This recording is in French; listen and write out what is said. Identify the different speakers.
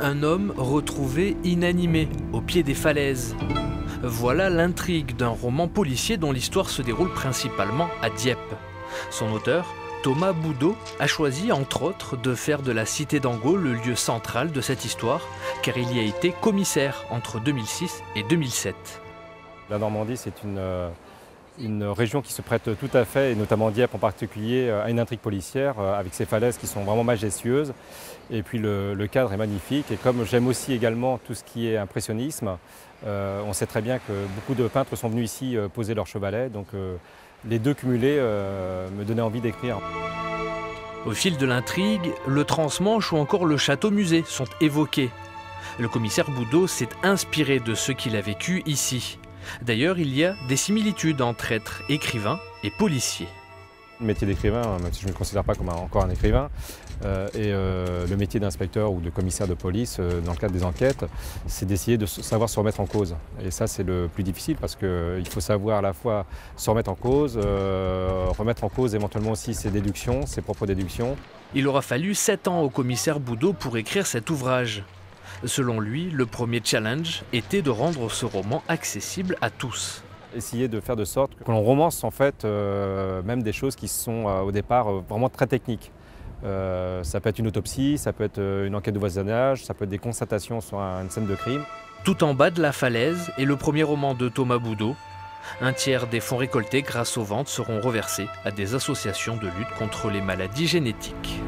Speaker 1: un homme retrouvé inanimé au pied des falaises. Voilà l'intrigue d'un roman policier dont l'histoire se déroule principalement à Dieppe. Son auteur, Thomas Boudot, a choisi entre autres de faire de la cité d'Angot le lieu central de cette histoire, car il y a été commissaire entre 2006 et 2007.
Speaker 2: La Normandie, c'est une région qui se prête tout à fait, et notamment Dieppe en particulier, à une intrigue policière avec ses falaises qui sont vraiment majestueuses. Et puis le cadre est magnifique. Et comme j'aime aussi également tout ce qui est impressionnisme, on sait très bien que beaucoup de peintres sont venus ici poser leur chevalet. Donc les deux cumulés me donnaient envie d'écrire.
Speaker 1: Au fil de l'intrigue, le Transmanche ou encore le château-musée sont évoqués. Le commissaire Boudot s'est inspiré de ce qu'il a vécu ici. D'ailleurs, il y a des similitudes entre être écrivain et policier.
Speaker 2: Le métier d'écrivain, même si je ne me considère pas comme encore un écrivain, et le métier d'inspecteur ou de commissaire de police, dans le cadre des enquêtes, c'est d'essayer de savoir se remettre en cause. Et ça, c'est le plus difficile parce qu'il faut savoir à la fois se remettre en cause, remettre en cause éventuellement aussi ses déductions, ses propres déductions.
Speaker 1: Il aura fallu 7 ans au commissaire Boudot pour écrire cet ouvrage. Selon lui, le premier challenge était de rendre ce roman accessible à tous.
Speaker 2: Essayer de faire de sorte que l'on romance en fait même des choses qui sont au départ vraiment très techniques. Ça peut être une autopsie, ça peut être une enquête de voisinage, ça peut être des constatations sur une scène de crime.
Speaker 1: Tout en bas de la falaise est le premier roman de Thomas Boudot. Un tiers des fonds récoltés grâce aux ventes seront reversés à des associations de lutte contre les maladies génétiques.